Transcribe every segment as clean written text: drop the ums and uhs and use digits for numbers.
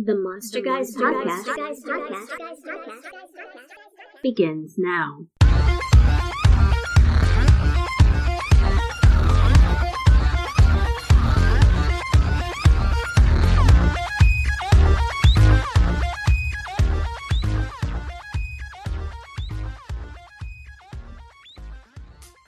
The Monster Guys podcast begins now.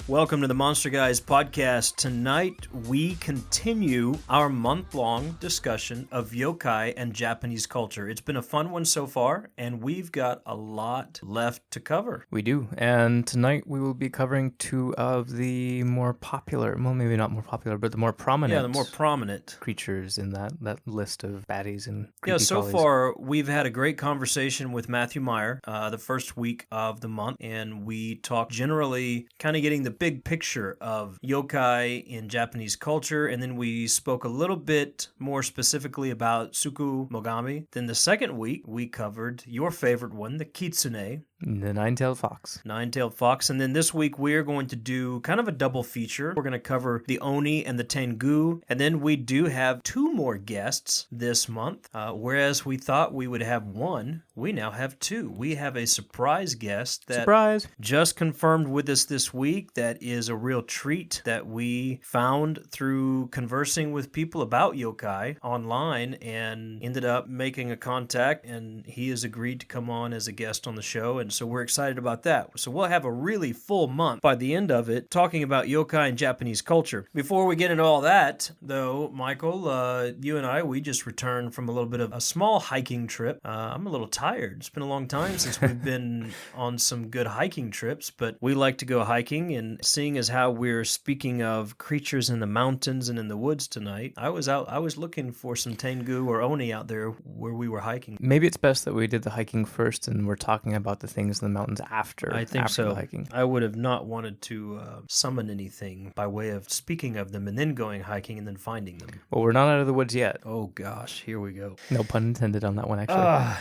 Welcome to the Monster Guys podcast. Tonight, we continue our month-long discussion of yokai and Japanese culture. It's been a fun one so far, and we've got a lot left to cover. We do, and tonight we will be covering two of the more popular, well, maybe not more popular, but the more prominent. Yeah, the more prominent creatures in that list of baddies and creepy Yeah, so crawlies. far, we've had a great conversation with Matthew Meyer the first week of the month, and we talked generally kind of getting the big picture of yokai in Japanese culture, and then we spoke a little bit more specifically about Tsuku Mogami. Then the second week, we covered your favorite one, the Kitsune, The Nine-Tailed Fox. Nine-Tailed Fox. And then this week, we're going to do kind of a double feature. We're going to cover the Oni and the Tengu. And then we do have two more guests this month. Whereas we thought we would have one, we now have two. We have a surprise guest that Surprise! just confirmed with us this week. That is a real treat that we found through conversing with people about yokai online and ended up making a contact, and he has agreed to come on as a guest on the show. And so we're excited about that. So we'll have a really full month by the end of it talking about yokai and Japanese culture. Before we get into all that, though, Michael, you and I, we just returned from a little bit of a small hiking trip. I'm a little tired. It's been a long time since we've been on some good hiking trips, but we like to go hiking, and seeing as how we're speaking of creatures in the mountains and in the woods tonight, I was looking for some Tengu or Oni out there where we were hiking. Maybe it's best that we did the hiking first and we're talking about the things in the mountains after. I think after so. The hiking. I would have not wanted to summon anything by way of speaking of them and then going hiking and then finding them. Well, we're not out of the woods yet. Oh gosh, here we go. No pun intended on that one, actually.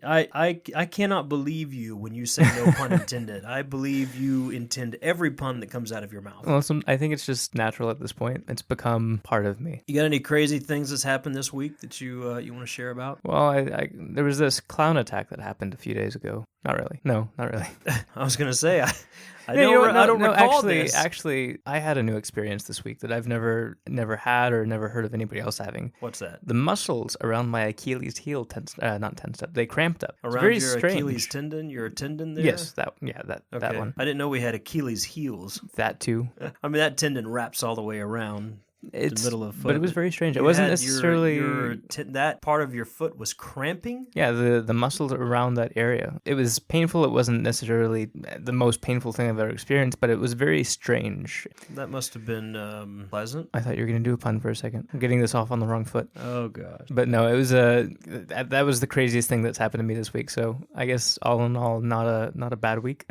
I cannot believe you when you say no pun intended. I believe you intend every pun that comes out of your mouth. Well, I think it's just natural at this point. It's become part of me. You got any crazy things that's happened this week that you want to share about? Well, there was this clown attack that happened a few days ago. Not really. No, not really. I was going to say, I Yeah, don't recall this. Actually, I had a new experience this week that I've never had or never heard of anybody else having. What's that? The muscles around my Achilles heel not tensed up. They cramped up. It's Around very your strange. Achilles tendon? Your tendon there? Yes, that Okay. one. I didn't know we had Achilles heels. That too. I mean, that tendon wraps all the way around. It's the middle of the foot. But it was very strange. It You wasn't had necessarily that part of your foot was cramping? Yeah, the muscles around that area. It was painful. It wasn't necessarily the most painful thing I've ever experienced, but it was very strange. That must have been pleasant. I thought you were going to do a pun for a second. I'm getting this off on the wrong foot. Oh gosh. But no, it was that was the craziest thing that's happened to me this week. So I guess all in all, not a bad week.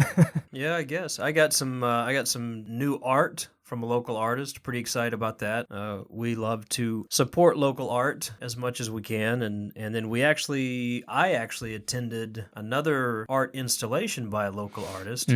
Yeah, I guess I got some new art from a local artist. Pretty excited about that. We love to support local art as much as we can, and then I actually attended another art installation by a local artist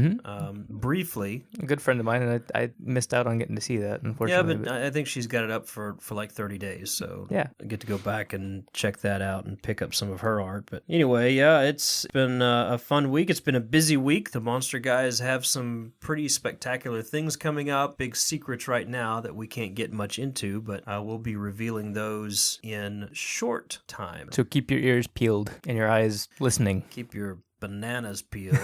briefly. A good friend of mine, and I missed out on getting to see that, unfortunately. Yeah, but I think she's got it up for like 30 days, so yeah, I get to go back and check that out and pick up some of her art. But anyway, yeah, it's been a fun week. It's been a busy week. The Monster Guys have some pretty spectacular things coming up. Big secrets right now that we can't get much into, but we'll be revealing those in short time. So keep your ears peeled and your eyes listening. Keep your bananas peeled.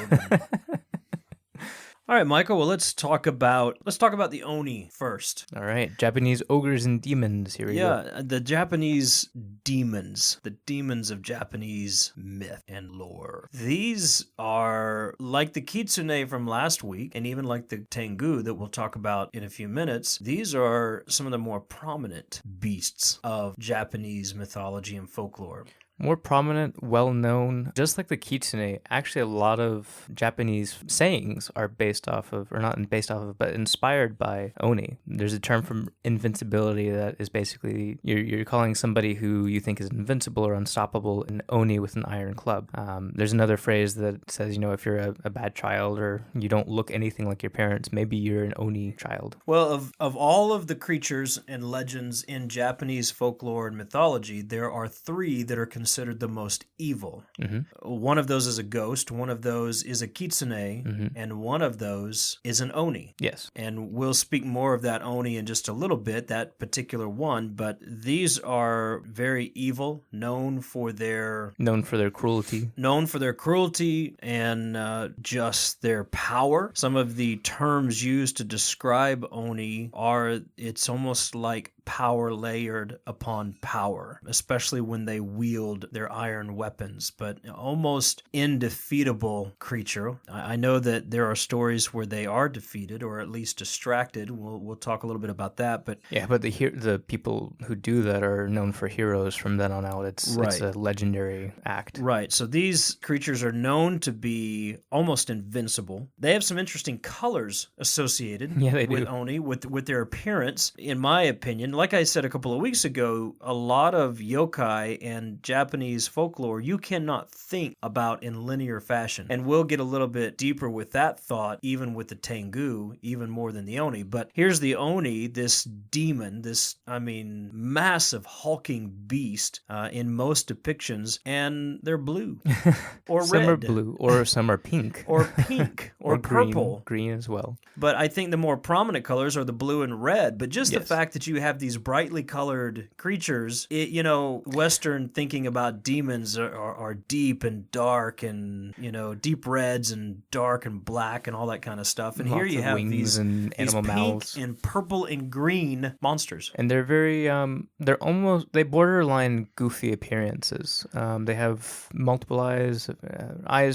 All right, Michael, well, let's talk about the Oni first. All right, Japanese ogres and demons. Here we go. Yeah, the Japanese demons, the demons of Japanese myth and lore. These are like the Kitsune from last week, and even like the Tengu that we'll talk about in a few minutes. These are some of the more prominent beasts of Japanese mythology and folklore. More prominent, well-known, just like the Kitsune, actually a lot of Japanese sayings are based off of, or not based off of, but inspired by Oni. There's a term from invincibility that is basically, you're calling somebody who you think is invincible or unstoppable an Oni with an iron club. There's another phrase that says, if you're a bad child or you don't look anything like your parents, maybe you're an Oni child. Well, of all of the creatures and legends in Japanese folklore and mythology, there are three that are considered considered the most evil. Mm-hmm. One of those is a ghost, one of those is a kitsune, Mm-hmm. and one of those is an oni. Yes. And we'll speak more of that oni in just a little bit, that particular one, but these are very evil, known for their cruelty. And just their power. Some of the terms used to describe oni are, it's almost like power layered upon power, especially when they wield their iron weapons, but almost indefeatable creature. I know that there are stories where they are defeated or at least distracted. We'll talk a little bit about that, but yeah, but the people who do that are known for heroes from then on out. It's a legendary act. Right. So these creatures are known to be almost invincible. They have some interesting colors associated with oni, with their appearance. In my opinion, like I said a couple of weeks ago, a lot of yokai and Japanese folklore you cannot think about in linear fashion. And we'll get a little bit deeper with that thought, even with the Tengu, even more than the oni. But here's the oni, this demon, massive hulking beast in most depictions, and they're blue or some red. Are blue, or some are pink. Or pink, or purple. Green as well. But I think the more prominent colors are the blue and red. But just the fact that you have these brightly colored creatures, Western thinking about demons are deep and dark and, deep reds and dark and black and all that kind of stuff. And here you have these and animal pink mouths and purple and green monsters. And they're very, they borderline goofy appearances. They have multiple eyes,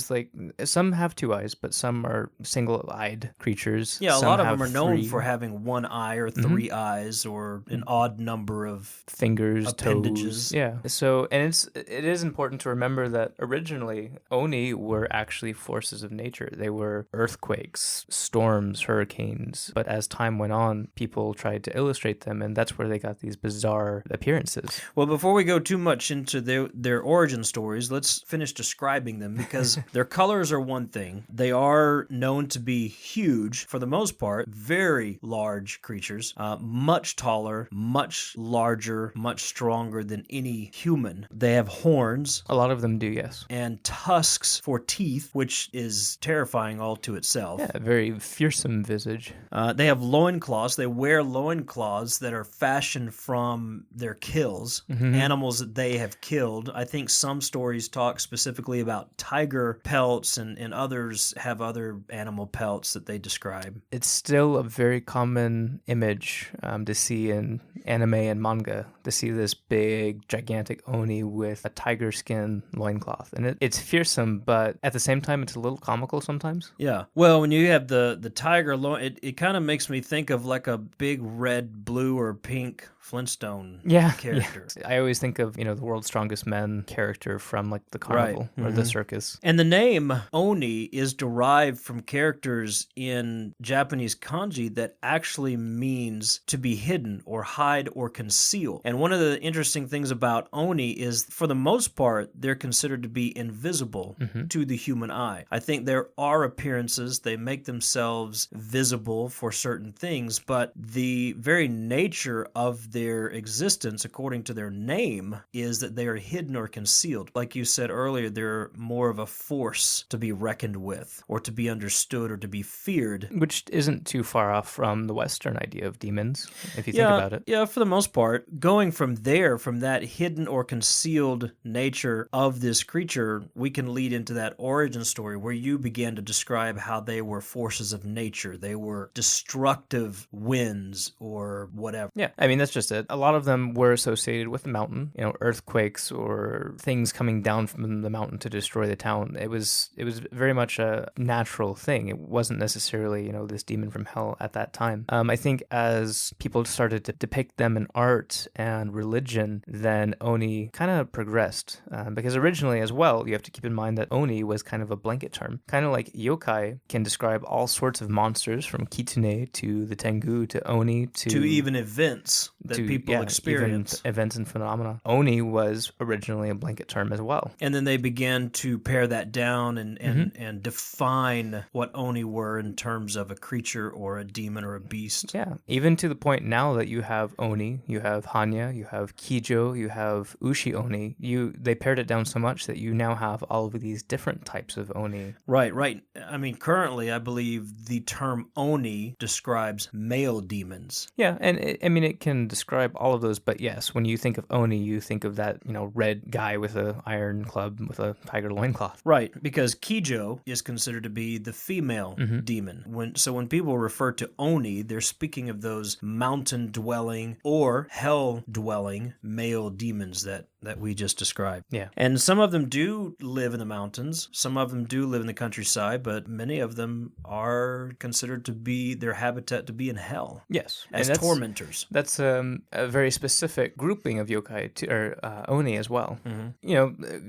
like some have two eyes, but some are single-eyed creatures. Yeah, some a lot of them are known three for having one eye or three eyes or an odd number of fingers, appendages. toes. Yeah. So, and it is important to remember that originally oni were actually forces of nature. They were earthquakes, storms, hurricanes. But as time went on, people tried to illustrate them, and that's where they got these bizarre appearances. Well, before we go too much into their origin stories, let's finish describing them, because their colors are one thing. They are known to be huge, for the most part, very large creatures, much taller, much larger, much stronger than any human. They have horns. A lot of them do, yes. And tusks for teeth, which is terrifying all to itself. Yeah, a very fearsome visage. They have loincloths. They wear loincloths that are fashioned from their kills, animals that they have killed. I think some stories talk specifically about tiger pelts, and others have other animal pelts that they describe. It's still a very common image to see in anime and manga, to see this big, gigantic oni with a tiger skin loincloth. And it's fearsome, but at the same time, it's a little comical sometimes. Yeah. Well, when you have the tiger loin, it kind of makes me think of like a big red, blue, or pink Flintstone character. Yeah. I always think of, the World's Strongest Men character from like the carnival or the circus. And the name Oni is derived from characters in Japanese kanji that actually means to be hidden or hide or conceal. And one of the interesting things about Oni is, for the most part, they're considered to be invisible to the human eye. I think there are appearances, they make themselves visible for certain things, but the very nature of their existence, according to their name, is that they are hidden or concealed. Like you said earlier, they're more of a force to be reckoned with, or to be understood, or to be feared. Which isn't too far off from the Western idea of demons, if you think about it. Yeah, for the most part. Going from that hidden or concealed nature of this creature, we can lead into that origin story where you began to describe how they were forces of nature. They were destructive winds or whatever. Yeah, I mean, that's just it. A lot of them were associated with the mountain, earthquakes or things coming down from the mountain to destroy the town. It was very much a natural thing. It wasn't necessarily, this demon from hell at that time. I think as people started to depict them in art and religion, then Oni kind of progressed. Because originally as well, you have to keep in mind that Oni was kind of a blanket term. Kind of like yokai can describe all sorts of monsters, from kitsune to the Tengu to Oni to even events that people experience. Even events and phenomena. Oni was originally a blanket term as well. And then they began to pare that down and define what Oni were in terms of a creature or a demon or a beast. Yeah, even to the point now that you have Oni, you have Hanya, you have Kijo, you have Ushi Oni. They pared it down so much that you now have all of these different types of Oni. Right. I mean, currently, I believe the term Oni describes male demons. Yeah, and it can describe all of those, but yes, when you think of Oni, you think of that, red guy with an iron club with a tiger loincloth. Right, because Kijo is considered to be the female demon. When people refer to Oni, they're speaking of those mountain-dwelling or hell-dwelling male demons that we just described. Yeah. And some of them do live in the mountains. Some of them do live in the countryside, but many of them are considered to be their habitat to be in hell. Yes. As tormentors. That's a very specific grouping of yokai, or Oni as well.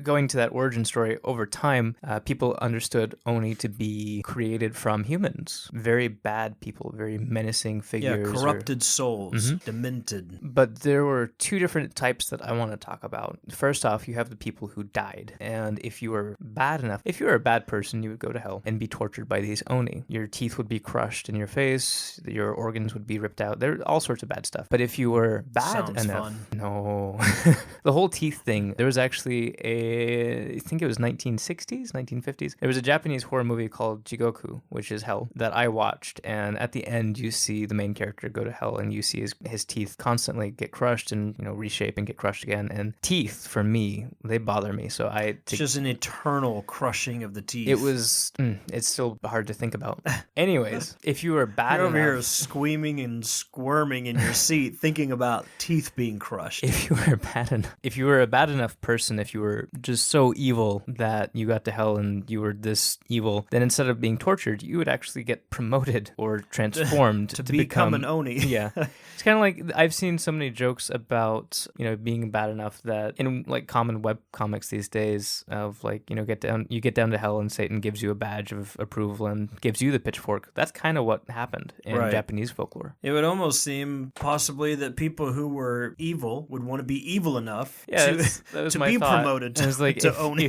Going to that origin story, over time, people understood Oni to be created from humans. Very bad people, very menacing figures. Yeah, corrupted souls, demented. But there were two different types that I want to talk about. First off, you have the people who died. And if you were a bad person, you would go to hell and be tortured by these Oni. Your teeth would be crushed in your face, your organs would be ripped out. There all sorts of bad stuff. But if you were bad enough... Fun. No. The whole teeth thing, there was actually I think it was 1960s, 1950s. There was a Japanese horror movie called Jigoku, which is hell, that I watched. And at the end, you see the main character go to hell and you see his teeth constantly get crushed and, reshape and get crushed again. And teeth, for me, they bother me. So it's just an eternal crushing of the teeth. It's still hard to think about. Anyways, if you were bad You're enough... over here squeaming and squirming in your seat thinking about teeth being crushed. If you were a bad enough person, if you were just so evil that you got to hell and you were this evil, then instead of being tortured, you would actually get promoted or transformed to become an Oni. Yeah. It's kind of like, I've seen so many jokes about, being bad enough that in like common web comics these days of like, you get down to hell and Satan gives you a badge of approval and gives you the pitchfork. That's kind of what happened in Japanese folklore. It would almost seem possibly that people who were evil would want to be evil enough to be promoted to Oni.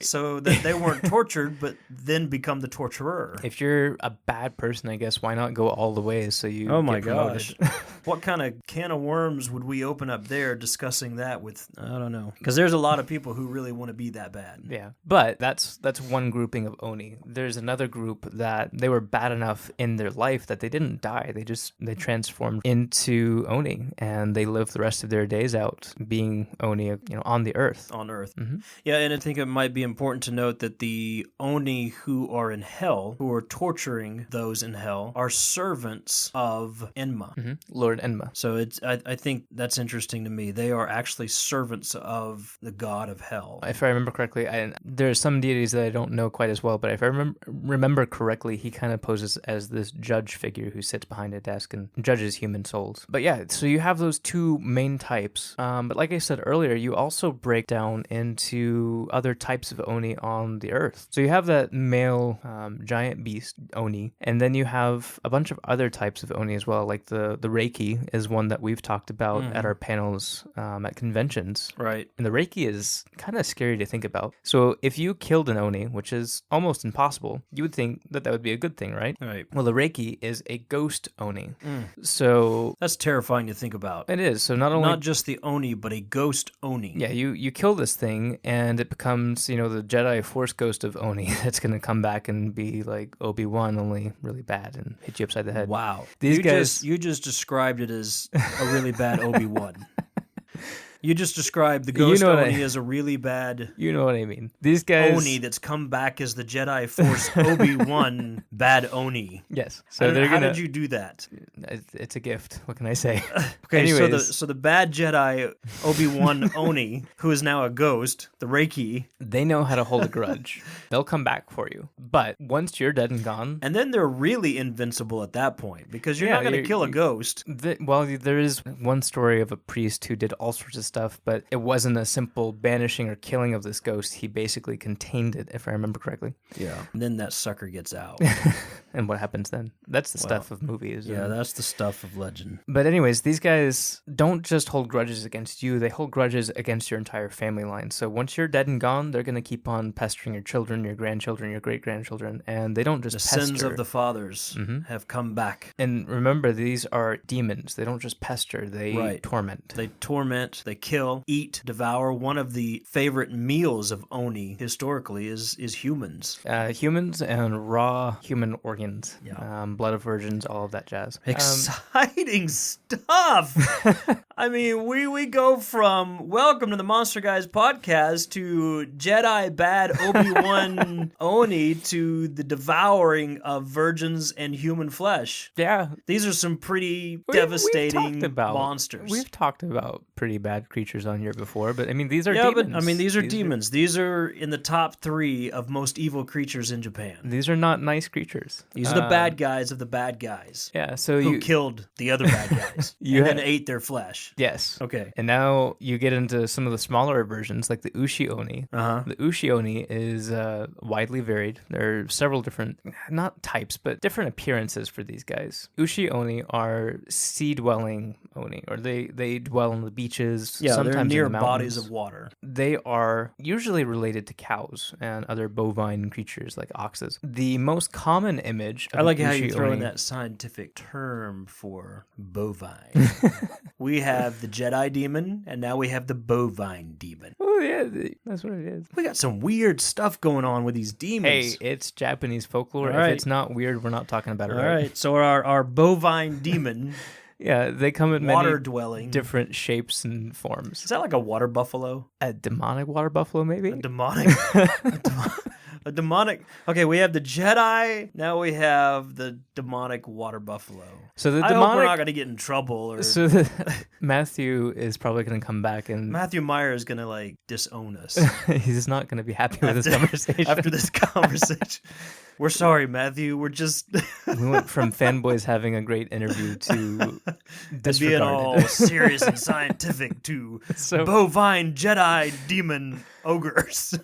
So that they weren't tortured, but then become the torturer. If you're a bad person, I guess, why not go all the way so you Oh my get promoted? gosh. What kind of can of worms would we open up there discussing that with? I don't know. Because there's a lot of people who really want to be that bad. Yeah. But that's one grouping of Oni. There's another group that they were bad enough in their life that they didn't die. They transformed into Oni and they lived the rest of their days out being Oni, on the earth. On Earth. Mm-hmm. Yeah, and I think it might be important to note that the Oni who are in hell, who are torturing those in hell, are servants of Enma. Mm-hmm. Lord Enma. So I think that's interesting to me. They are actually servants of the god of hell. If I remember correctly, there are some deities that I don't know quite as well, but if I remember correctly, he kind of poses as this judge figure who sits behind a desk and judges human souls. But yeah, so you have those two main types. But like I said earlier, you also break down into other types of Oni on the earth. So you have that male giant beast Oni, and then you have a bunch of other types of Oni as well, like the Reiki is one that we've talked about at our panels at conventions. Right. And the Reiki is kind of scary to think about. So if you killed an Oni, which is almost impossible, you would think that would be a good thing, right? Right. Well, the Reiki is a ghost Oni. So that's terrifying to think about. It is. So not just the Oni, but a ghost Oni. Yeah, you kill this thing and it becomes, the Jedi Force ghost of Oni that's going to come back and be like Obi-Wan, only really bad and hit you upside the head. Wow. You just described it as a really bad Obi-Wan. You just described the ghost Oni as a really bad... You know what I mean. These guys... Oni that's come back as the Jedi Force Obi-Wan bad Oni. Yes. So how did you do that? It's a gift. What can I say? Okay, anyways. So the bad Jedi Obi-Wan Oni, who is now a ghost, the Reiki... They know how to hold a grudge. They'll come back for you. But once you're dead and gone... And then they're really invincible at that point, because you're not going to kill a ghost. There is one story of a priest who did all sorts of stuff, but it wasn't a simple banishing or killing of this ghost. He basically contained it, if I remember correctly. Yeah. And then that sucker gets out. And what happens then? That's the stuff of movies. Yeah, that's the stuff of legend. But anyways, these guys don't just hold grudges against you, they hold grudges against your entire family line. So once you're dead and gone, they're going to keep on pestering your children, your grandchildren, your great-grandchildren, and they don't just The pester. sins of the fathers have come back. And remember, these are demons. They don't just pester, they torment. They torment, they kill, eat, devour. One of the favorite meals of Oni historically is humans. Humans and raw human organs. Yeah. Blood of virgins, all of that jazz. Exciting stuff. I mean, we go from welcome to the Monster Guys podcast to Jedi bad Obi-Wan Oni to the devouring of virgins and human flesh. Yeah. These are some pretty devastating monsters. We've talked about pretty bad creatures on here before, but I mean, these are yeah, demons. but I mean, these are demons. These are in the top 3 of most evil creatures in Japan. These are not nice creatures. These are the bad guys of the bad guys. Yeah, so who killed the other bad guys and then ate their flesh. Yes. Okay. And now you get into some of the smaller versions, like the Ushi Oni. The Ushi Oni is widely varied. There are several different, not types, but different appearances for these guys. Ushi Oni are sea-dwelling Oni, or they dwell on the beaches. Yeah, sometimes they're near in the mountains. bodies of water. They are usually related to cows and other bovine creatures like oxes. The most common image of I like how Ushi you throw in Oni- that scientific term for bovine. We have the Jedi demon, and now we have the bovine demon. Oh yeah, that's what it is. We got some weird stuff going on with these demons. Hey, it's Japanese folklore. All right. If it's not weird, we're not talking about it. All right, so our bovine demon, Yeah, they come in water many dwelling. different shapes and forms. Is that like a water buffalo? A demonic water buffalo, maybe? A demonic. A demonic. Okay, we have the Jedi. Now we have the demonic water buffalo. So the I hope we're not demonic. going to get in trouble, or Matthew is probably going to come back and Matthew Meyer is going to like disown us he's not going to be happy with this conversation. after this conversation. We're sorry, Matthew. We're just We went from fanboys having a great interview to being disregarded. all serious and scientific to So- bovine Jedi demon ogres.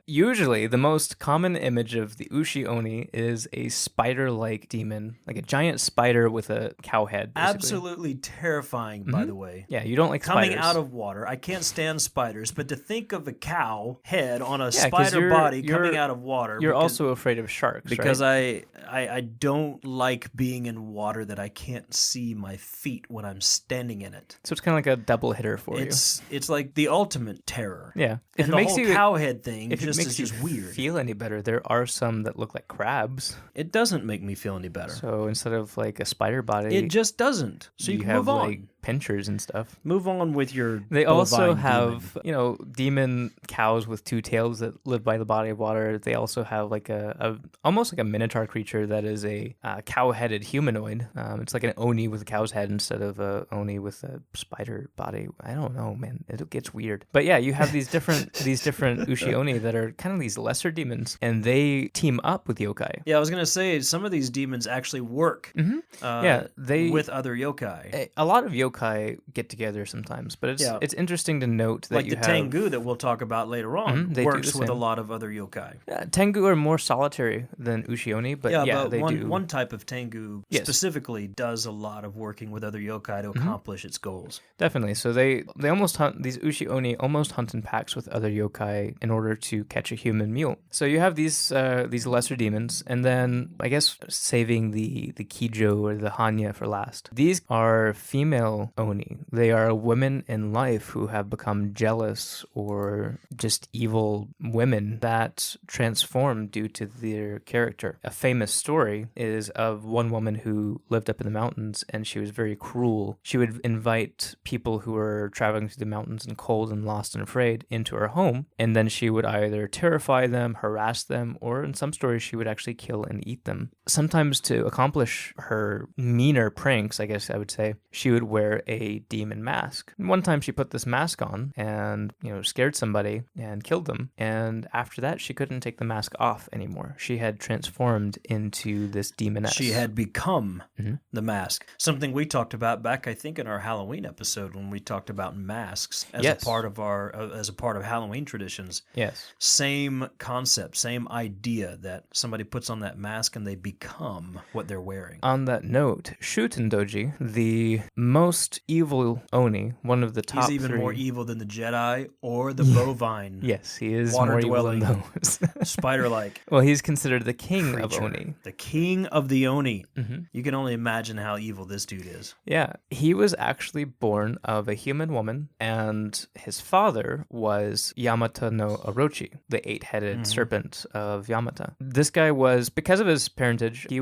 Usually, the most common image of the Ushi Oni is a spider-like demon, like a giant spider with a cow head. Basically. Absolutely terrifying, by the way. Yeah, you don't like Coming spiders. out of water. I can't stand spiders, but to think of a cow head on a 'cause spider body you're- coming out of water. You're because, also afraid of sharks, because right? I don't like being in water that I can't see my feet when I'm standing in it. So it's kind of like a double hitter for you. It's like the ultimate terror. Yeah. And the whole cow head thing if just it makes is just you weird. feel any better, there are some that look like crabs. It doesn't make me feel any better. So instead of like a spider body, It just doesn't. So you can have move on. like pinchers and stuff. Move on with your. They also bovine have, demon. demon cows with 2 tails that live by the body of water. They also have like a almost like a minotaur creature that is a cow-headed humanoid. It's like an oni with a cow's head instead of a oni with a spider body. I don't know, man. It gets weird. But yeah, you have these different Ushi Oni that are kind of these lesser demons, and they team up with yokai. Yeah, I was gonna say some of these demons actually work. They with other yokai, a lot of yokai get together sometimes, but it's interesting to note that like you the have Tengu that we'll talk about later on, they do works the with a same. lot of other yokai. Tengu are more solitary than Ushi Oni, but but they do. one type of Tengu Yes. specifically does a lot of working with other yokai to accomplish its goals. Definitely. So they almost hunt, these Ushi Oni almost hunt in packs with other yokai in order to catch a human mule. So you have these lesser demons, and then I guess saving the Kijo or the Hanya for last. These are female Oni. They are women in life who have become jealous or just evil women that transform due to their character. A famous story is of one woman who lived up in the mountains, and she was very cruel. She would invite people who were traveling through the mountains and cold and lost and afraid into her home, and then she would either terrify them, harass them, or in some stories she would actually kill and eat them. Sometimes to accomplish her meaner pranks, I guess I would say, she would wear wear a demon mask. One time she put this mask on and, scared somebody and killed them. And after that, she couldn't take the mask off anymore. She had transformed into this demoness. She had become the mask. Something we talked about back, I think, in our Halloween episode when we talked about masks as a part of Halloween traditions. Yes. Same concept, same idea that somebody puts on that mask and they become what they're wearing. On that note, Shutendoji, the most evil Oni, one of the top He's even three. more evil than the Jedi or the bovine. Yes, he is water more evil than dwelling, those. spider-like. Well, he's considered the king of creature. Oni. The king of the Oni. Mm-hmm. You can only imagine how evil this dude is. Yeah, he was actually born of a human woman, and his father was Yamata no Orochi, the eight-headed serpent of Yamata. This guy was, because of his parentage, he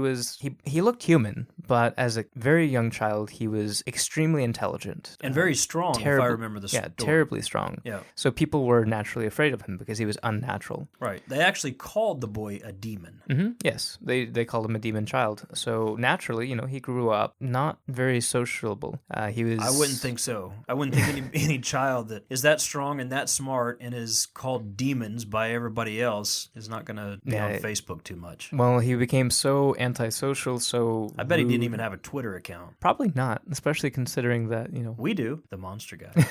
looked human, but as a very young child, he was extremely intelligent. And very strong, if I remember the story. Yeah, terribly strong. Yeah. So people were naturally afraid of him because he was unnatural. Right. They actually called the boy a demon. Mm-hmm. Yes, they called him a demon child. So naturally, he grew up not very sociable. He was. I wouldn't think so. I wouldn't think any child that is that strong and that smart and is called demons by everybody else is not going to be on Facebook too much. Well, he became so antisocial, so I bet he didn't rude. even have a Twitter account. Probably not, especially considering that, We do. The Monster Guys.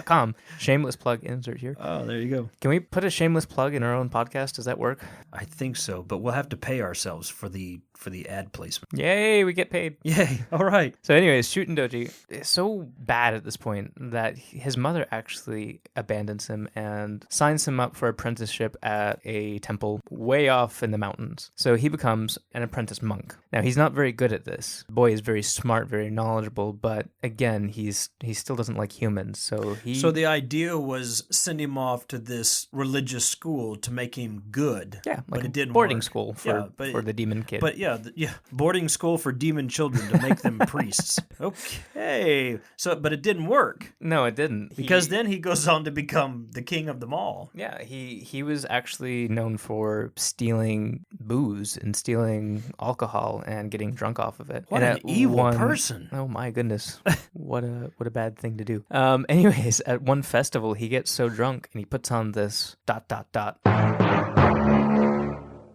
.com. Shameless plug insert here. Oh, there you go. Can we put a shameless plug in our own podcast? Does that work? I think so, but we'll have to pay ourselves for the ad placement. Yay, we get paid. Yay. All right. So anyways, Shutendoji is so bad at this point that his mother actually abandons him and signs him up for apprenticeship at a temple way off in the mountains. So he becomes an apprentice monk. Now, he's not very good at this. The boy is very smart, very knowledgeable, but again, he still doesn't like humans. So the idea was send him off to this religious school to make him good. Yeah, but it didn't boarding work. school for the demon kid. But boarding school for demon children to make them priests. Okay. But it didn't work. No, it didn't. Because then he goes on to become the king of them all. Yeah, he was actually known for stealing booze and stealing alcohol and getting drunk off of it. What and an evil person. Oh my goodness. What a bad thing to do. Anyways, at one festival he gets so drunk and he puts on this ...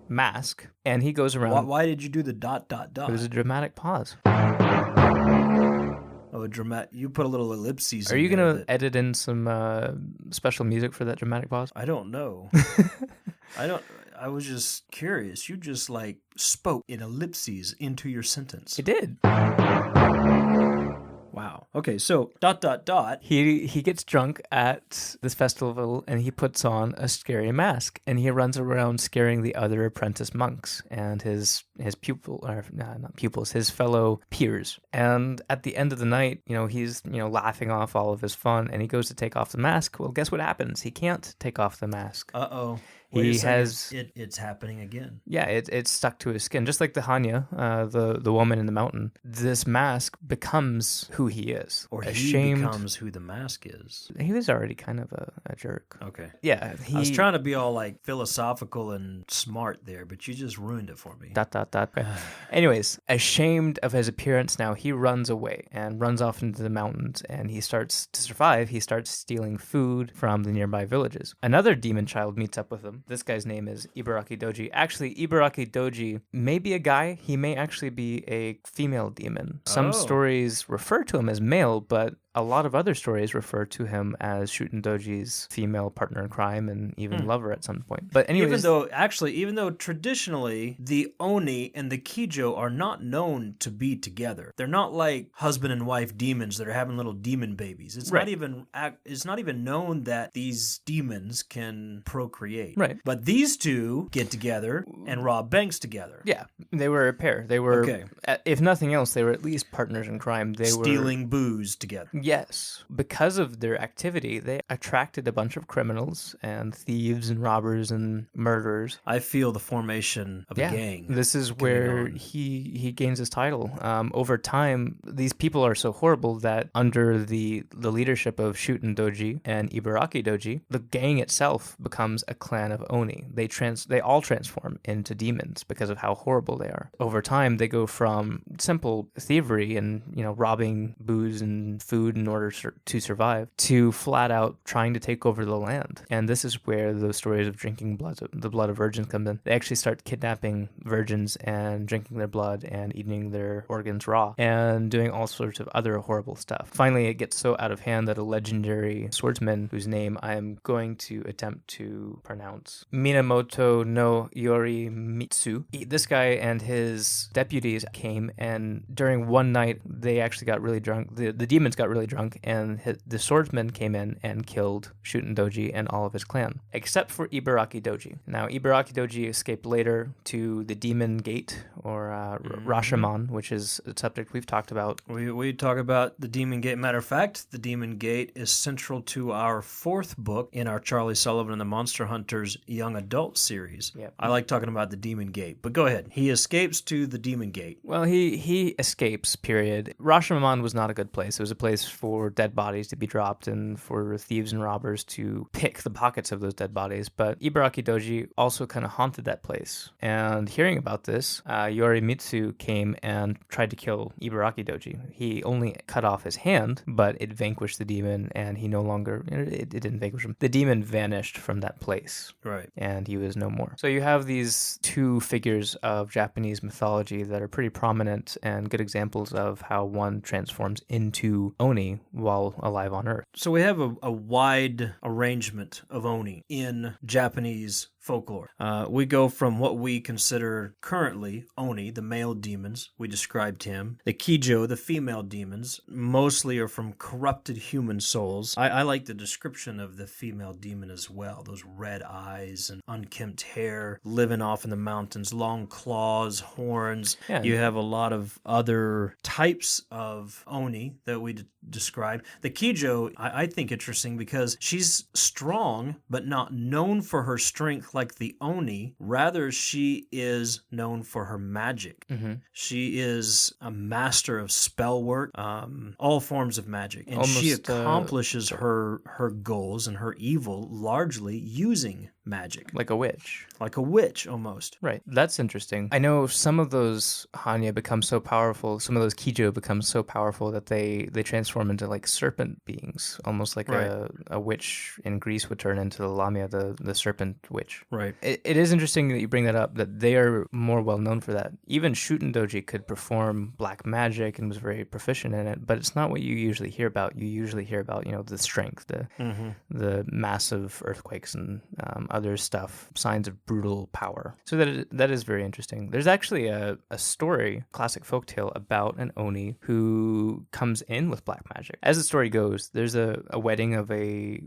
mask and he goes around. Why did you do the ... It was a dramatic pause. Oh, you put a little ellipses. Are you going to edit in some special music for that dramatic pause? I don't know. I was just curious. You just spoke in ellipses into your sentence. It did. Wow. Okay, so ... He gets drunk at this festival and he puts on a scary mask and he runs around scaring the other apprentice monks and his fellow peers. And at the end of the night, he's laughing off all of his fun and he goes to take off the mask. Well, guess what happens? He can't take off the mask. Uh-oh. It's happening again. Yeah, it's stuck to his skin, just like the Hanya, the woman in the mountain. This mask becomes who he is. Or ashamed. He becomes who the mask is. He was already kind of a jerk. Okay. Yeah, I was trying to be all philosophical and smart there, but you just ruined it for me. ... Anyways, ashamed of his appearance now, he runs away and runs off into the mountains, and he starts to survive. He starts stealing food from the nearby villages. Another demon child meets up with him. This guy's name is Ibaraki Doji. Actually, Ibaraki Doji may be a guy. He may actually be a female demon. Some stories refer to him as male, but a lot of other stories refer to him as Shutendoji's female partner in crime and even lover at some point. But anyways, even though traditionally the Oni and the Kijo are not known to be together. They're not like husband and wife demons that are having little demon babies. It's not even known that these demons can procreate. Right. But these two get together and rob banks together. Yeah, they were a pair. They were, if nothing else, they were at least partners in crime. They were stealing booze together. Yes. Because of their activity, they attracted a bunch of criminals and thieves and robbers and murderers. I feel the formation of a gang. This is coming where on. he gains his title. Over time, these people are so horrible that under the leadership of Shuten Doji and Ibaraki Doji, the gang itself becomes a clan of Oni. They all transform into demons because of how horrible they are. Over time, they go from simple thievery and robbing booze and food in order to survive to flat out trying to take over the land. And this is where the stories of drinking the blood of virgins come in. They actually start kidnapping virgins and drinking their blood and eating their organs raw and doing all sorts of other horrible stuff. Finally, it gets so out of hand that a legendary swordsman, whose name I am going to attempt to pronounce, Minamoto no Yorimitsu, this guy and his deputies came, and during one night they actually got really drunk. The demons got really drunk, and the swordsman came in and killed Shuten Doji and all of his clan, except for Ibaraki Doji. Now, Ibaraki Doji escaped later to the Demon Gate, or Rashomon, which is a subject we've talked about. We talk about the Demon Gate. Matter of fact, the Demon Gate is central to our 4th book in our Charlie Sullivan and the Monster Hunters young adult series. Yep. I like talking about the Demon Gate, but go ahead. He escapes to the Demon Gate. Well, he escapes, period. Rashomon was not a good place. It was a place for dead bodies to be dropped and for thieves and robbers to pick the pockets of those dead bodies. But Ibaraki Doji also kind of haunted that place. And hearing about this, Yorimitsu came and tried to kill Ibaraki Doji. He only cut off his hand, but it vanquished the demon, and he no longer, it didn't vanquish him. The demon vanished from that place. Right. And he was no more. So you have these two figures of Japanese mythology that are pretty prominent and good examples of how one transforms into Oni while alive on Earth. So we have a wide arrangement of Oni in Japanese folklore. We go from what we consider currently Oni, the male demons. We described him. The Kijo, the female demons, mostly are from corrupted human souls. I like the description of the female demon as well. Those red eyes and unkempt hair, living off in the mountains, long claws, horns. Yeah. You have a lot of other types of Oni that we described. The Kijo, I think interesting because she's strong, but not known for her strength like the Oni. Rather, she is known for her magic. Mm-hmm. She is a master of spell work, all forms of magic. And she accomplishes her goals and her evil largely using magic. Like a witch. Like a witch, almost. Right. That's interesting. I know some of those Hanya become so powerful, some of those Kijo become so powerful that they transform into like serpent beings, almost like Right. a witch in Greece would turn into the Lamia, the serpent witch. Right. It is interesting that you bring that up, that they are more well known for that. Even Shuten Doji could perform black magic and was very proficient in it, but it's not what you usually hear about. You usually hear about, the strength, the massive earthquakes and other stuff, signs of brutal power. So that is very interesting. There's actually a story, classic folktale, about an Oni who comes in with black magic. As the story goes, there's a wedding of a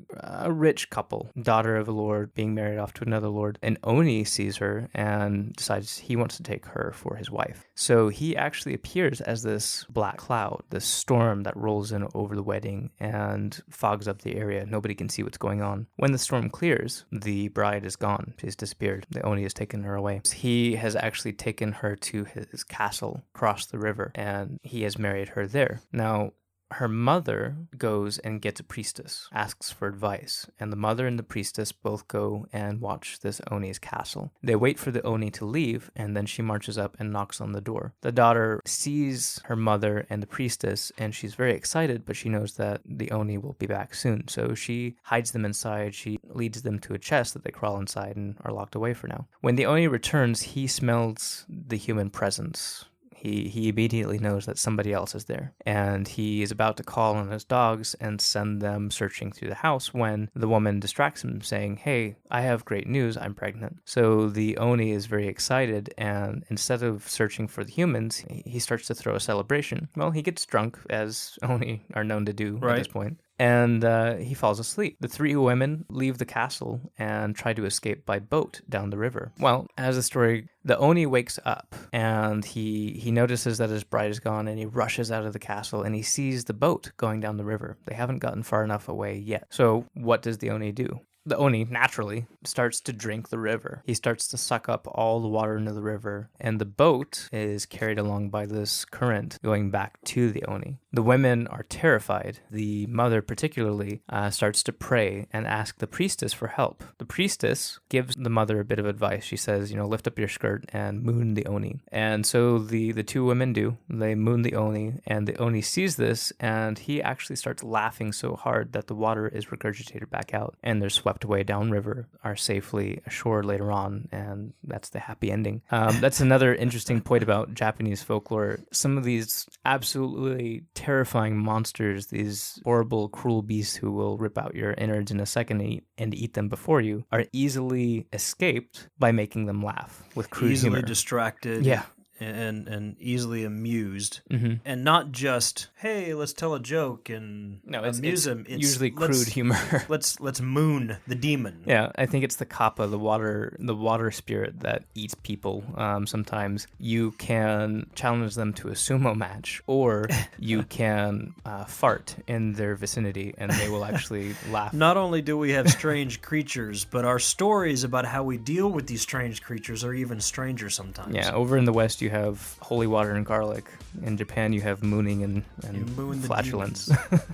rich couple, daughter of a lord being married off to another lord. An Oni sees her and decides he wants to take her for his wife. So he actually appears as this black cloud, this storm that rolls in over the wedding and fogs up the area. Nobody can see what's going on. When the storm clears, the bride is gone. She's disappeared. The Oni has taken her away. He has actually taken her to his castle across the river, and he has married her there. Now, her mother goes and gets a priestess, asks for advice, and the mother and the priestess both go and watch this Oni's castle. They wait for the Oni to leave, and then she marches up and knocks on the door. The daughter sees her mother and the priestess, and she's very excited, but she knows that the Oni will be back soon. So she hides them inside. She leads them to a chest that they crawl inside and are locked away for now. When the Oni returns, he smells the human presence. He immediately knows that somebody else is there, and he is about to call on his dogs and send them searching through the house when the woman distracts him, saying, "Hey, I have great news, I'm pregnant." So the Oni is very excited, and instead of searching for the humans, he starts to throw a celebration. Well, he gets drunk, as Oni are known to do at this point. and he falls asleep. The three women leave the castle and try to escape by boat down the river. Well, as the story, the Oni wakes up and he notices that his bride is gone, and he rushes out of the castle and he sees the boat going down the river. They haven't gotten far enough away yet. So what does the Oni do? The Oni, naturally, starts to drink the river. He starts to suck up all the water into the river, and the boat is carried along by this current going back to the Oni. The women are terrified. The mother, particularly, starts to pray and ask the priestess for help. The priestess gives the mother a bit of advice. She says, lift up your skirt and moon the Oni. And so the two women do. They moon the Oni, and the Oni sees this, and he actually starts laughing so hard that the water is regurgitated back out, and they're swept away downriver, are safely ashore later on, and that's the happy ending. That's another interesting point about Japanese folklore. Some of these absolutely terrifying monsters, these horrible, cruel beasts who will rip out your innards in a second and eat them before you, are easily escaped by making them laugh with crude easily humor. Distracted. Yeah. And easily amused, Mm-hmm. and not just, hey, let's tell a joke and amuse them. It's usually crude humor. let's moon the demon. Yeah, I think it's the kappa, the water spirit that eats people. Sometimes you can challenge them to a sumo match, or you can fart in their vicinity, and they will actually laugh. Not only do we have strange creatures, but our stories about how we deal with these strange creatures are even stranger sometimes. Yeah, over in the West you have holy water and garlic. In Japan you have mooning and moon flatulence.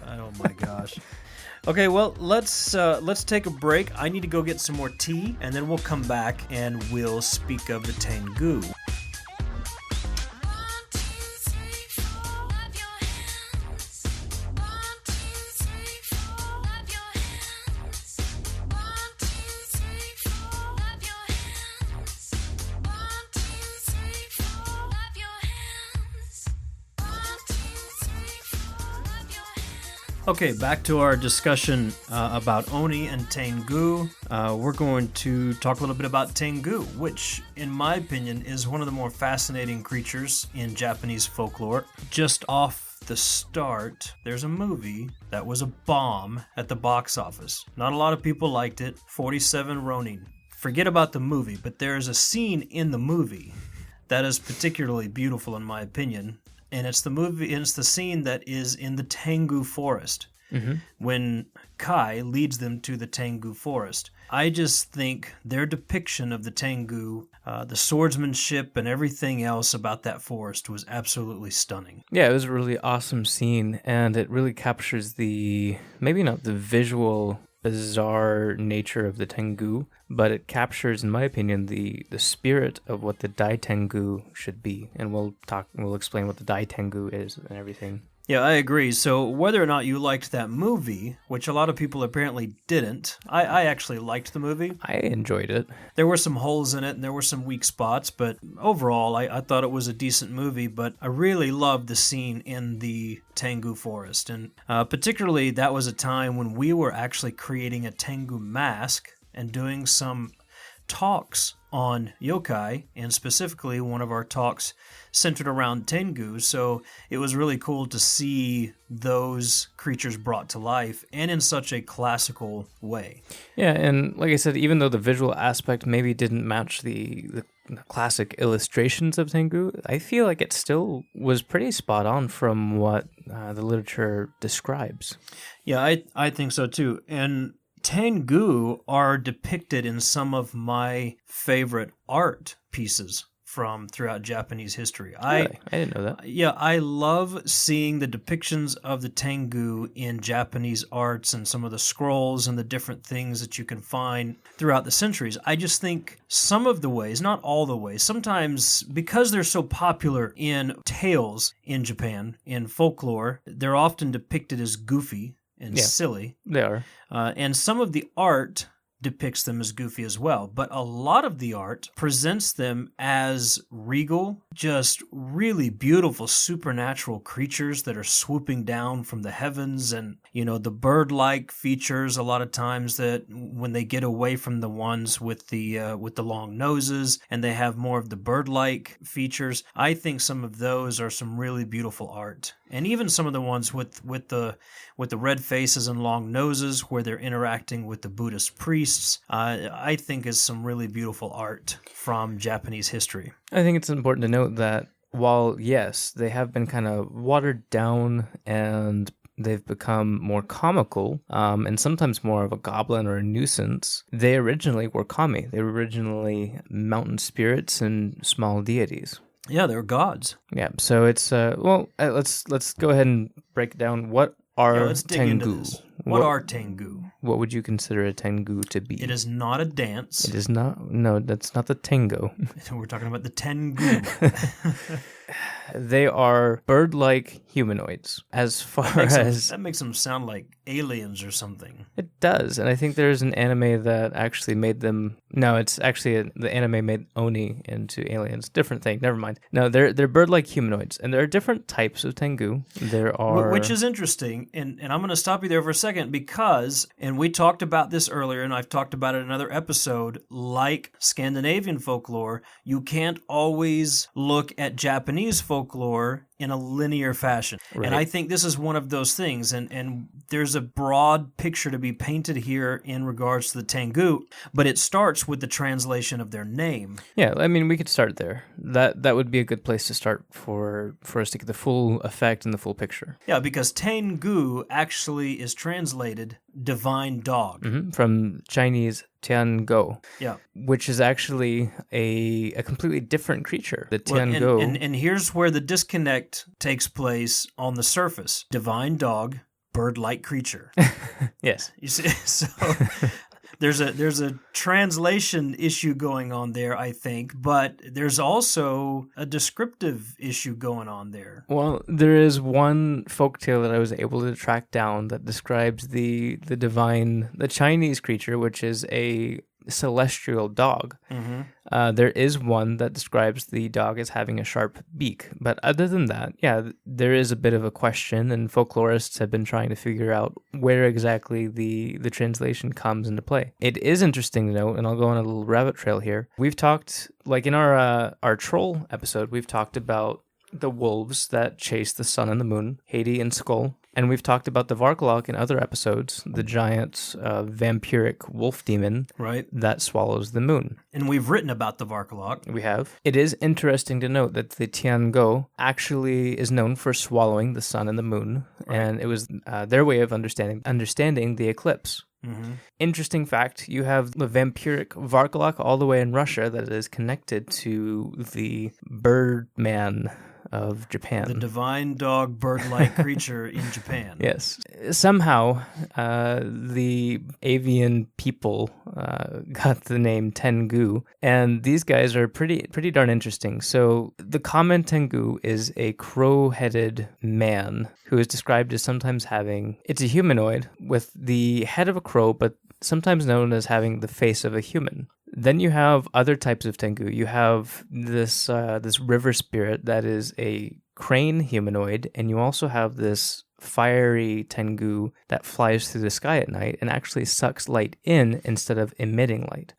Oh my gosh. Okay, well, let's take a break. I need to go get some more tea, and then we'll come back and we'll speak of the Tengu. Okay, back to our discussion about Oni and Tengu. We're going to talk a little bit about Tengu, which, in my opinion, is one of the more fascinating creatures in Japanese folklore. Just off the start, there's a movie that was a bomb at the box office. Not a lot of people liked it. 47 Ronin. Forget about the movie, but there is a scene in the movie that is particularly beautiful, in my opinion. And it's the scene that is in the Tengu forest. Mm-hmm. When Kai leads them to the Tengu forest. I just think their depiction of the Tengu, the swordsmanship and everything else about that forest was absolutely stunning. Yeah, it was a really awesome scene, and it really captures maybe not the visual bizarre nature of the Tengu, but it captures, in my opinion, the spirit of what the Dai Tengu should be. And we'll explain what the Dai Tengu is and everything. Yeah, I agree. So whether or not you liked that movie, which a lot of people apparently didn't, I actually liked the movie. I enjoyed it. There were some holes in it and there were some weak spots, but overall I thought it was a decent movie, but I really loved the scene in the Tengu forest. And particularly that was a time when we were actually creating a Tengu mask and doing some talks on yokai, and specifically one of our talks centered around Tengu, so it was really cool to see those creatures brought to life, and in such a classical way. Yeah, and like I said, even though the visual aspect maybe didn't match the classic illustrations of Tengu, I feel like it still was pretty spot on from what the literature describes. Yeah, I think so too, and Tengu are depicted in some of my favorite art pieces from throughout Japanese history. Really? I didn't know that. Yeah, I love seeing the depictions of the Tengu in Japanese arts and some of the scrolls and the different things that you can find throughout the centuries. I just think some of the ways, not all the ways, sometimes because they're so popular in tales in Japan, in folklore, they're often depicted as goofy and silly. They are. And some of the art depicts them as goofy as well. But a lot of the art presents them as regal, just really beautiful supernatural creatures that are swooping down from the heavens, and the bird-like features a lot of times that when they get away from the ones with the long noses and they have more of the bird-like features. I think some of those are some really beautiful art. And even some of the ones with the red faces and long noses where they're interacting with the Buddhist priests, I think is some really beautiful art from Japanese history. I think it's important to note that while, yes, they have been kind of watered down and they've become more comical and sometimes more of a goblin or a nuisance, they originally were kami. They were originally mountain spirits and small deities. Yeah, they're gods. Yeah, so it's let's go ahead and break down what are let's dig into tengu. this. What are tengu? What would you consider a tengu to be? It is not a dance. It is not. No, that's not the tango. We're talking about the tengu. They are bird-like humanoids. As far as that makes them sound like aliens or something. It does, and I think there's an anime that actually made them. No, it's actually the anime made Oni into aliens. Different thing. Never mind. No, they're bird-like humanoids, and there are different types of tengu. There are, which is interesting, and I'm going to stop you there for a second because, and we talked about this earlier, and I've talked about it in another episode. Like Scandinavian folklore, you can't always look at Japanese folklore in a linear fashion. Right. And I think this is one of those things, and there's a broad picture to be painted here in regards to the Tengu, but it starts with the translation of their name. Yeah, I mean, we could start there. That would be a good place to start for us to get the full effect and the full picture. Yeah, because Tengu actually is translated divine dog. Mm-hmm. From Chinese Tiango. Yeah. Which is actually a completely different creature. The Tiango. Well, and here's where the disconnect takes place on the surface. Divine dog, bird-like creature. Yes. You see, so there's a translation issue going on there, I think, but there's also a descriptive issue going on there. Well, there is one folktale that I was able to track down that describes the Chinese creature, which is a celestial dog. Mm-hmm. There is one that describes the dog as having a sharp beak. But other than that, yeah, there is a bit of a question, and folklorists have been trying to figure out where exactly the translation comes into play. It is interesting to note, and I'll go on a little rabbit trail here. We've talked, like in our troll episode, we've talked about the wolves that chase the sun and the moon, Haiti and Skull. And we've talked about the Varkalok in other episodes, the giant vampiric wolf demon that swallows the moon. And we've written about the Varkalok. We have. It is interesting to note that the Tiango actually is known for swallowing the sun and the moon, and it was their way of understanding the eclipse. Mm-hmm. Interesting fact, you have the vampiric Varkalok all the way in Russia that is connected to the Birdman of Japan. The divine dog, bird-like creature in Japan. Yes. Somehow, the avian people got the name Tengu, and these guys are pretty darn interesting. So the common Tengu is a crow-headed man who is described as sometimes having... It's a humanoid with the head of a crow, but sometimes known as having the face of a human. Then you have other types of Tengu. You have this river spirit that is a crane humanoid, and you also have this fiery Tengu that flies through the sky at night and actually sucks light in instead of emitting light.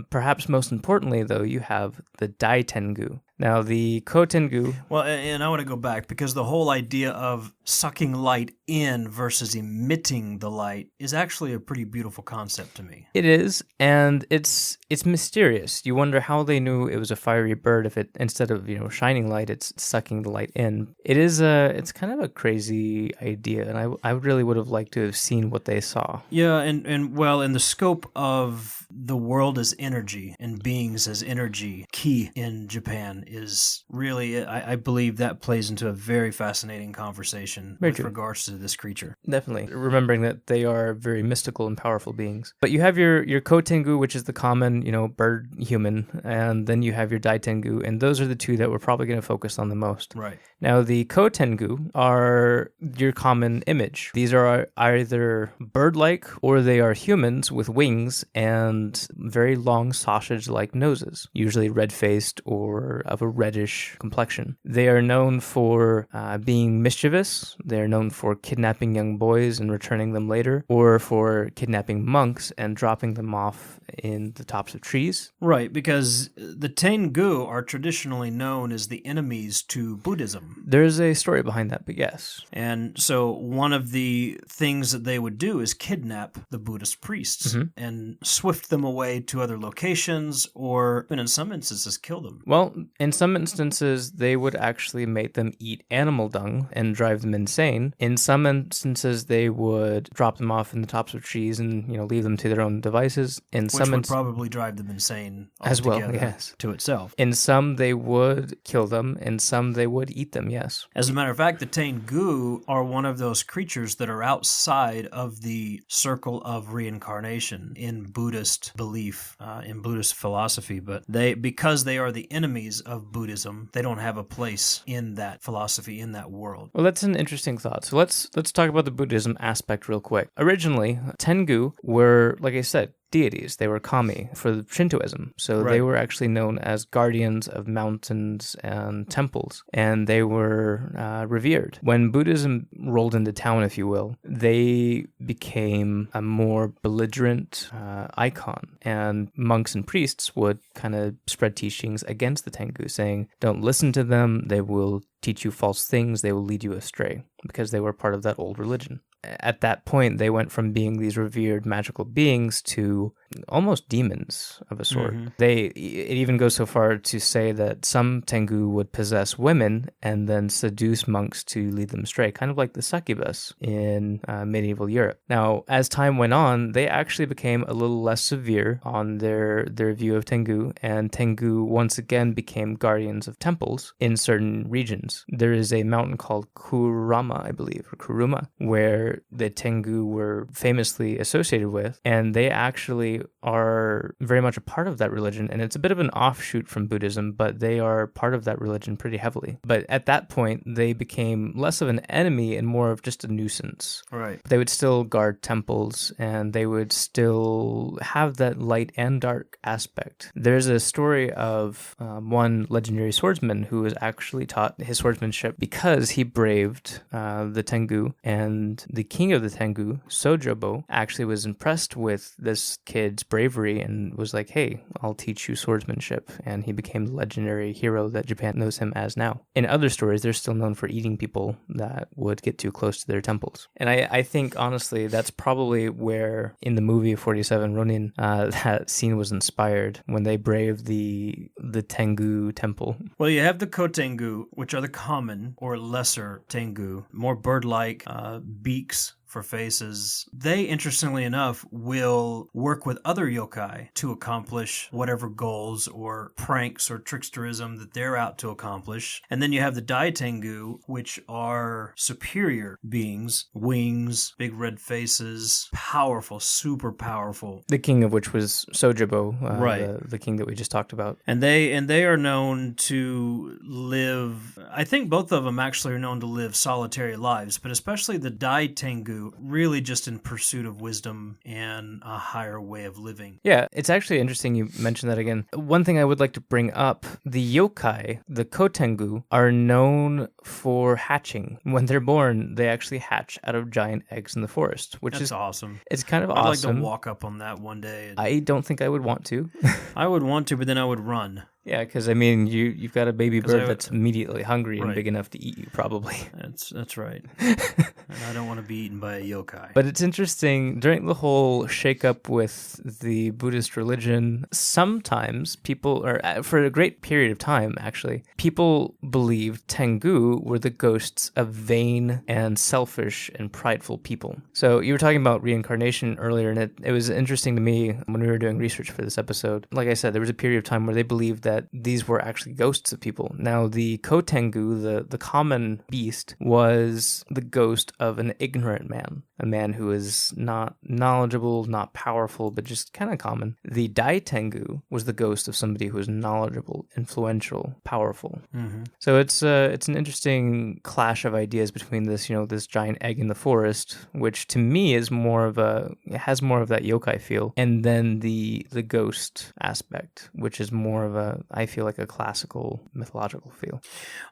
Perhaps most importantly, though, you have the Dai Tengu. Now, the Ko Tengu... Well, and I want to go back because the whole idea of sucking light in versus emitting the light is actually a pretty beautiful concept to me. It is, and it's mysterious. You wonder how they knew it was a fiery bird if it, instead of, shining light, it's sucking the light in. It's kind of a crazy idea, and I really would have liked to have seen what they saw. Yeah, and the scope of the world as energy and beings as energy, ki in Japan, is really, I believe that plays into a very fascinating conversation with regards to this creature. Definitely. Remembering that they are very mystical and powerful beings. But you have your Kotengu, which is the common, bird human, and then you have your Daitengu, and those are the two that we're probably going to focus on the most. Right. Now, the Kotengu are your common image. These are either bird-like or they are humans with wings and very long sausage-like noses, usually red-faced or of a reddish complexion. They are known for being mischievous. They are known for kidnapping young boys and returning them later, or for kidnapping monks and dropping them off in the tops of trees. Right, because the Tengu are traditionally known as the enemies to Buddhism. There's a story behind that, but yes. And so one of the things that they would do is kidnap the Buddhist priests and swift them away to other locations, or in some instances kill them. Well, in some instances, they would actually make them eat animal dung and drive them insane. In some instances, they would drop them off in the tops of trees and leave them to their own devices. Which would probably drive them insane as well, yes. To itself. In some, they would kill them. In some, they would eat them, yes. As a matter of fact, the Tengu are one of those creatures that are outside of the circle of reincarnation in Buddhist belief, in Buddhist philosophy. But because they are the enemies of Buddhism, they don't have a place in that philosophy, in that world. Well, that's an interesting thought. So let's talk about the Buddhism aspect real quick. Originally, Tengu were, like I said, deities. They were kami for Shintoism. So They were actually known as guardians of mountains and temples, and they were revered. When Buddhism rolled into town, if you will, they became a more belligerent icon, and monks and priests would kind of spread teachings against the Tengu, saying, don't listen to them, they will teach you false things, they will lead you astray, because they were part of that old religion. At that point, they went from being these revered magical beings to almost demons of a sort. It even goes so far to say that some Tengu would possess women and then seduce monks to lead them astray, kind of like the succubus in medieval Europe. Now, as time went on, they actually became a little less severe on their view of Tengu, and Tengu once again became guardians of temples in certain regions. There is a mountain called Kurama, I believe, or Kuruma, where the Tengu were famously associated with, and they actually are very much a part of that religion, and it's a bit of an offshoot from Buddhism, but they are part of that religion pretty heavily. But at that point, they became less of an enemy and more of just a nuisance. Right. They would still guard temples, and they would still have that light and dark aspect. There's a story of one legendary swordsman who was actually taught his swordsmanship because he braved the Tengu, and the king of the Tengu, Sojobo, actually was impressed with this kid's bravery and was like, hey, I'll teach you swordsmanship. And he became the legendary hero that Japan knows him as now. In other stories, they're still known for eating people that would get too close to their temples. And I think, honestly, that's probably where, in the movie 47 Ronin, that scene was inspired, when they braved the Tengu temple. Well, you have the Kotengu, which are the common or lesser Tengu, more bird-like, beaks for faces. They, interestingly enough, will work with other yokai to accomplish whatever goals or pranks or tricksterism that they're out to accomplish. And then you have the Daitengu, which are superior beings, wings, big red faces, powerful, super powerful. The king of which was Sojobo, right. The king that we just talked about. And they are known to live, I think both of them actually are known to live solitary lives, but especially the Daitengu really just in pursuit of wisdom and a higher way of living. Yeah, it's actually interesting you mentioned that again. One thing I would like to bring up, the yokai, the Kotengu, are known for hatching. When they're born, they actually hatch out of giant eggs in the forest, which is awesome. It's kind of I'd awesome. I'd like to walk up on that one day. I don't think I would want to. I would want to, but then I would run. Yeah, because I mean, you've got a baby 'Cause bird that's immediately hungry and Right. big enough to eat you, probably. That's right. And I don't want to be eaten by a yokai. But it's interesting, during the whole shakeup with the Buddhist religion, sometimes people, or for a great period of time actually, people believed Tengu were the ghosts of vain and selfish and prideful people. So you were talking about reincarnation earlier, and it was interesting to me when we were doing research for this episode. Like I said, there was a period of time where they believed that these were actually ghosts of people. Now, the Kotengu, the common beast, was the ghost of an ignorant man, a man who is not knowledgeable, not powerful, but just kind of common. The Daitengu was the ghost of somebody who was knowledgeable, influential, powerful. Mm-hmm. So it's an interesting clash of ideas between this, this giant egg in the forest, which to me is it has more of that yokai feel, and then the ghost aspect, which is more of I feel like a classical mythological feel.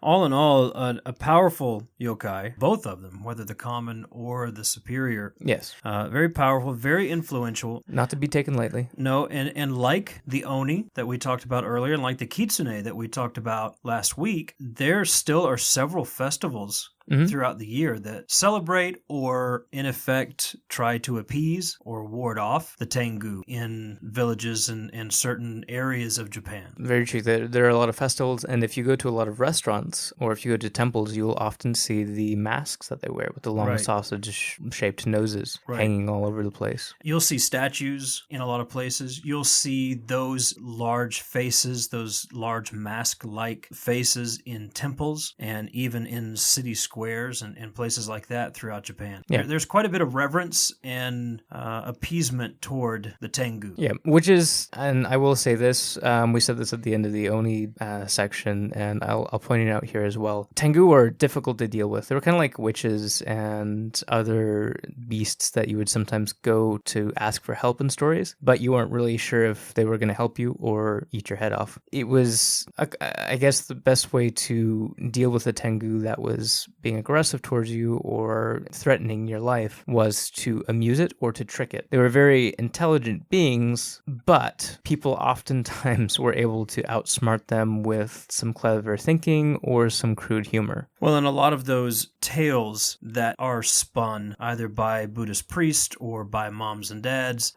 All in all, a powerful yokai, both of them, whether the common or the superior. Yes. Very powerful, very influential. Not to be taken lightly. No, and like the Oni that we talked about earlier, and like the Kitsune that we talked about last week, there still are several festivals throughout the year that celebrate or, in effect, try to appease or ward off the Tengu in villages and certain areas of Japan. Very true. There are a lot of festivals, and if you go to a lot of restaurants or if you go to temples, you'll often see the masks that they wear with the long Right. sausage-shaped noses Right. hanging all over the place. You'll see statues in a lot of places. You'll see those large faces, those large mask-like faces in temples and even in city squares and places like that throughout Japan. Yeah. There's quite a bit of reverence and appeasement toward the Tengu. Yeah, which is, and I will say this, we said this at the end of the Oni section, and I'll point it out here as well. Tengu are difficult to deal with. They were kind of like witches and other beasts that you would sometimes go to ask for help in stories, but you weren't really sure if they were going to help you or eat your head off. It was, I guess, the best way to deal with a Tengu that was being aggressive towards you or threatening your life was to amuse it or to trick it. They were very intelligent beings, but people oftentimes were able to outsmart them with some clever thinking or some crude humor. Well, and a lot of those tales that are spun either by Buddhist priests or by moms and dads,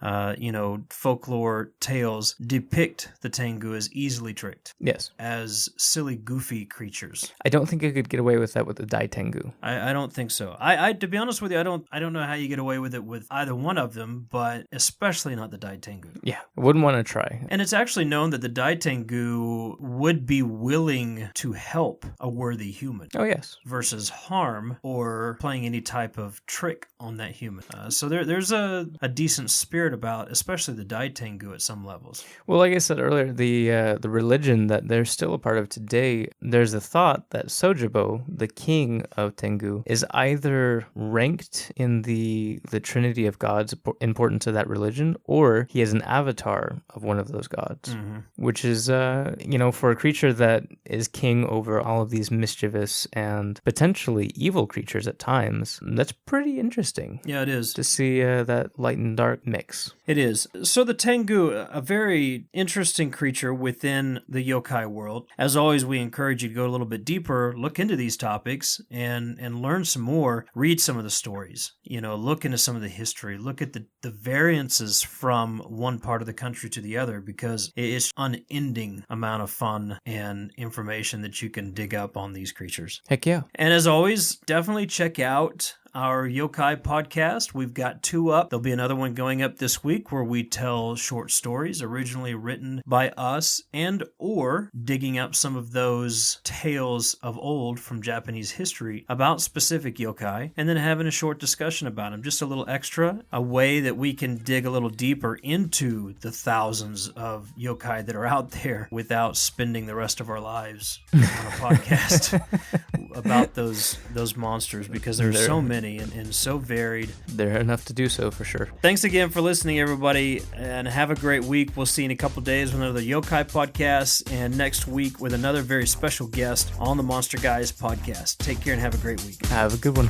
folklore tales depict the Tengu as easily tricked, Yes. as silly, goofy creatures. I don't think you could get away with that with the Daitengu. I don't think so. I to be honest with you, I don't know how you get away with it with either one of them, but especially not the Daitengu. Yeah, I wouldn't want to try. And it's actually known that the Daitengu would be willing to help a worthy human Oh, yes. versus harm or playing any type of trick on that human. So there's a decent spirit about, especially the Daitengu at some levels. Well, like I said earlier, the religion that they're still a part of today, there's a thought that Sojibo, the king of Tengu, is either ranked in the trinity of gods important to that religion, or he is an avatar of one of those gods, which is, for a creature that is king over all of these mischievous and potentially evil creatures at times, that's pretty interesting. Yeah, it is. To see that light and dark mix. It is. So the Tengu, a very interesting creature within the yokai world. As always, we encourage you to go a little bit deeper, look into these topics, and learn some more. Read some of the stories. Look into some of the history. Look at the variances from one part of the country to the other, because it's unending amount of fun and information that you can dig up on these creatures. Heck yeah. And as always, definitely check out our yokai podcast. We've got 2 up. There'll be another one going up this week where we tell short stories originally written by us and or digging up some of those tales of old from Japanese history about specific yokai and then having a short discussion about them. Just a little extra, a way that we can dig a little deeper into the thousands of yokai that are out there without spending the rest of our lives on a podcast about those monsters, because there's so many and so varied. There are enough to do so for sure. Thanks again for listening, everybody, and have a great week. We'll see you in a couple days with another Yokai podcast, and next week with another very special guest on the Monster Guys podcast. Take care and have a great week. Have a good one.